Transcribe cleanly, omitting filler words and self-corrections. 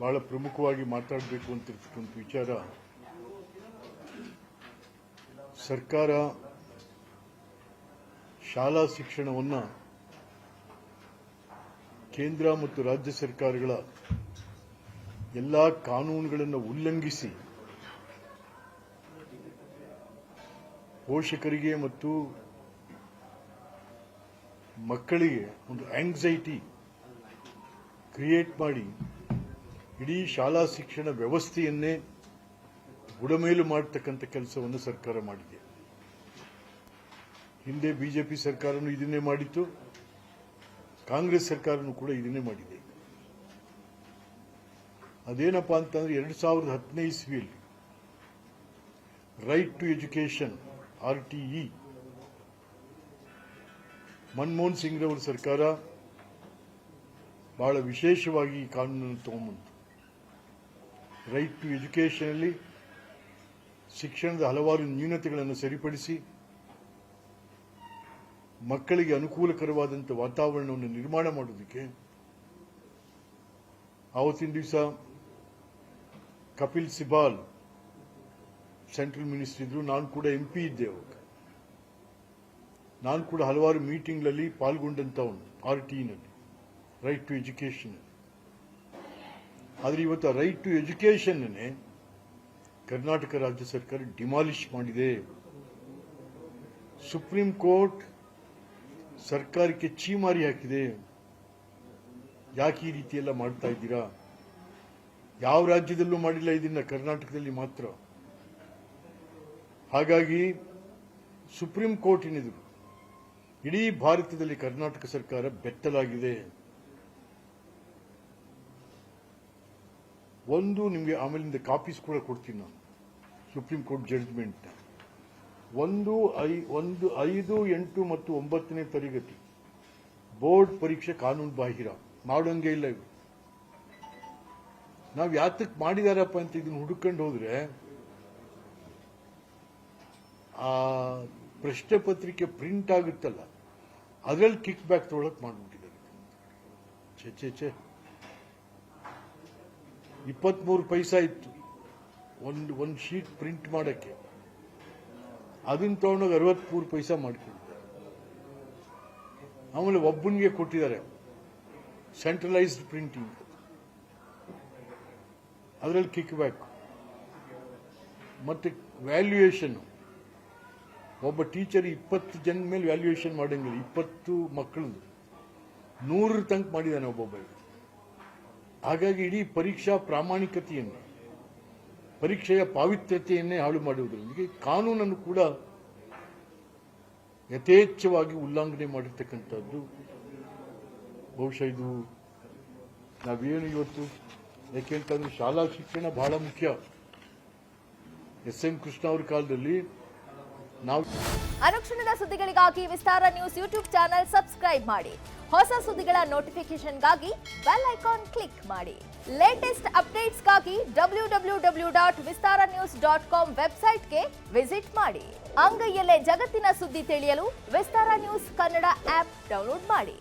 ಬಹಳ ಪ್ರಮುಖವಾಗಿ ಮಾತಾಡಬೇಕು ಅಂತಿರ್ತಕ್ಕಂಥ ವಿಚಾರ ಸರ್ಕಾರ ಶಾಲಾ ಶಿಕ್ಷಣವನ್ನು ಕೇಂದ್ರ ಮತ್ತು ರಾಜ್ಯ ಸರ್ಕಾರಗಳ ಎಲ್ಲ ಕಾನೂನುಗಳನ್ನು ಉಲ್ಲಂಘಿಸಿ ಪೋಷಕರಿಗೆ ಮತ್ತು ಮಕ್ಕಳಿಗೆ ಒಂದು ಆಂಗ್ಸೈಟಿ ಕ್ರಿಯೇಟ್ ಮಾಡಿ ಇಡೀ ಶಾಲಾ ಶಿಕ್ಷಣ ವ್ಯವಸ್ಥೆಯನ್ನೇ ಬುಡಮೇಲು ಮಾಡತಕ್ಕಂಥ ಕೆಲಸವನ್ನು ಸರ್ಕಾರ ಮಾಡಿದೆ. ಹಿಂದೆ ಬಿಜೆಪಿ ಸರ್ಕಾರನೂ ಇದನ್ನೇ ಮಾಡಿತ್ತು, ಕಾಂಗ್ರೆಸ್ ಸರ್ಕಾರನೂ ಕೂಡ ಇದನ್ನೇ ಮಾಡಿದೆ. ಅದೇನಪ್ಪಾ ಅಂತಂದ್ರೆ 2015 ಇಸ್ವಿಯಲ್ಲಿ right to education RTE Manmohan Singh ರವರ ಸರ್ಕಾರ ಬಹಳ ವಿಶೇಷವಾಗಿ ಈ ಕಾನೂನನ್ನು ತಗೊಂಡ್ಬಂತು. ರೈಟ್ ಟು ಎಜುಕೇಷನ್ ಅಲ್ಲಿ ಶಿಕ್ಷಣದ ಹಲವಾರು ನ್ಯೂನತೆಗಳನ್ನು ಸರಿಪಡಿಸಿ ಮಕ್ಕಳಿಗೆ ಅನುಕೂಲಕರವಾದಂಥ ವಾತಾವರಣವನ್ನು ನಿರ್ಮಾಣ ಮಾಡುವುದಕ್ಕೆ ಆವತ್ತಿನ ದಿವಸ ಕಪಿಲ್ ಸಿಬಾಲ್ ಸೆಂಟ್ರಲ್ ಮಿನಿಸ್ಟರ್ ಇದ್ರು, ನಾನು ಕೂಡ MP ಇದ್ದೆ. ಅವಾಗ ನಾನು ಕೂಡ ಹಲವಾರು ಮೀಟಿಂಗ್ಗಳಲ್ಲಿ ಪಾಲ್ಗೊಂಡಂತವನು RTEನಲ್ಲಿ ರೈಟ್ ಟು ಎಜುಕೇಷನ್. ಆದರೆ ಇವತ್ತು ರೈಟ್ ಟು ಎಜುಕೇಷನ್ ಕರ್ನಾಟಕ ರಾಜ್ಯ ಸರ್ಕಾರ ಡಿಮಾಲಿಷ್ ಮಾಡಿದೆ. ಸುಪ್ರೀಂ ಕೋರ್ಟ್ ಸರ್ಕಾರಕ್ಕೆ ಛೀಮಾರಿ ಹಾಕಿದೆ. ಯಾಕೆ ಈ ರೀತಿ ಎಲ್ಲ ಮಾಡ್ತಾ ಇದ್ದೀರಾ? ಯಾವ ರಾಜ್ಯದಲ್ಲೂ ಮಾಡಿಲ್ಲ ಇದನ್ನ, ಕರ್ನಾಟಕದಲ್ಲಿ ಮಾತ್ರ. ಹಾಗಾಗಿ ಸುಪ್ರೀಂ ಕೋರ್ಟ್ ಏನಿದ್ರು ಇಡೀ ಭಾರತದಲ್ಲಿ ಕರ್ನಾಟಕ ಸರ್ಕಾರ ಬೆತ್ತಲಾಗಿದೆ. ಒಂದು ನಿಮಗೆ ಆಮೇಲಿಂದ ಕಾಪೀಸ್ ಕೂಡ ಕೊಡ್ತೀನಿ ನಾನು, ಸುಪ್ರೀಂ ಕೋರ್ಟ್ ಜಡ್ಜ್ಮೆಂಟ್ 1, 5, 8 ಮತ್ತು 9ನೇ ತರಗತಿ ಬೋರ್ಡ್ ಪರೀಕ್ಷೆ ಕಾನೂನು ಬಾಹಿರ, ಮಾಡೋಂಗೇ ಇಲ್ಲ ಇವರು. ನಾವು ಯಾತಕ್ಕೆ ಮಾಡಿದಾರಪ್ಪ ಅಂತ ಇದನ್ನು ಹುಡುಕೊಂಡು ಹೋದ್ರೆ ಆ ಪ್ರಶ್ನೆ ಪತ್ರಿಕೆ ಪ್ರಿಂಟ್ ಆಗುತ್ತಲ್ಲ, ಅದರಲ್ಲಿ ಕಿಕ್ ಬ್ಯಾಕ್ ತೊಗೊಳಕ್ ಮಾಡಿಬಿಟ್ಟಿದ್ದಾರೆ. ಛೆ 23 ಪೈಸಾ ಇತ್ತು ಒಂದು ಶೀಟ್ ಪ್ರಿಂಟ್ ಮಾಡಕ್ಕೆ, ಅದನ್ನ ತಗೊಂಡೋಗಿ 63 ಪೈಸಾ ಮಾಡಿಕೊಂಡಿದ್ದಾರೆ. ಆಮೇಲೆ ಒಬ್ಬನಿಗೆ ಕೊಟ್ಟಿದ್ದಾರೆ ಸೆಂಟ್ರಲೈಸ್ಡ್ ಪ್ರಿಂಟಿಂಗ್, ಅದರಲ್ಲಿ ಕಿಕ್ ಬ್ಯಾಕ್. ಮತ್ತೆ ವ್ಯಾಲ್ಯೂಯೇಷನ್, ಒಬ್ಬ ಟೀಚರ್ 20 ಜನ ಮೇಲೆ ವ್ಯಾಲ್ಯೂಯೇಷನ್ ಮಾಡಂಗಿಲ್ಲ, 20 ಮಕ್ಕಳದು 100 ತನಕ ಮಾಡಿದ್ದಾನೆ ಒಬ್ಬೊಬ್ಬ. ಹಾಗಾಗಿ ಇಡೀ ಪರೀಕ್ಷಾ ಪ್ರಾಮಾಣಿಕತೆಯನ್ನು, ಪರೀಕ್ಷೆಯ ಪಾವಿತ್ರ್ಯತೆಯನ್ನೇ ಹಾಳು ಮಾಡುವುದರೊಂದಿಗೆ ಕಾನೂನನ್ನು ಕೂಡ ಯಥೇಚ್ಛವಾಗಿ ಉಲ್ಲಂಘನೆ ಮಾಡಿರ್ತಕ್ಕಂಥದ್ದು. ಬಹುಶಃ ಇದು ನಾವೇನು ಇವತ್ತು, ಯಾಕೆಂತಂದ್ರೆ ಶಾಲಾ ಶಿಕ್ಷಣ ಬಹಳ ಮುಖ್ಯ. SM ಕೃಷ್ಣ ಅವರ ಕಾಲದಲ್ಲಿ ನಾವು ಅನುಕ್ಷಣದ ಸುದ್ದಿಗಳಿಗಾಗಿ ವಿಸ್ತಾರ ನ್ಯೂಸ್ ಯೂಟ್ಯೂಬ್ ಚಾನೆಲ್ ಸಬ್ಸ್ಕ್ರೈಬ್ ಮಾಡಿ. ಹೊಸ ಸುದ್ದಿಗಳ ನೋಟಿಫಿಕೇಶನ್ಗಾಗಿ ಬೆಲ್ ಐಕಾನ್ ಕ್ಲಿಕ್ ಮಾಡಿ. ಲೇಟೆಸ್ಟ್ ಅಪ್ಡೇಟ್ಸ್ಗಾಗಿ www.vistaranews.com ವೆಬ್ಸೈಟ್ಗೆ ವಿಸಿಟ್ ಮಾಡಿ. ಅಂಗೈಯಲ್ಲೇ ಜಗತ್ತಿನ ಸುದ್ದಿ ತಿಳಿಯಲು ವಿಸ್ತಾರ ನ್ಯೂಸ್ ಕನ್ನಡ ಆಪ್ ಡೌನ್ಲೋಡ್ ಮಾಡಿ.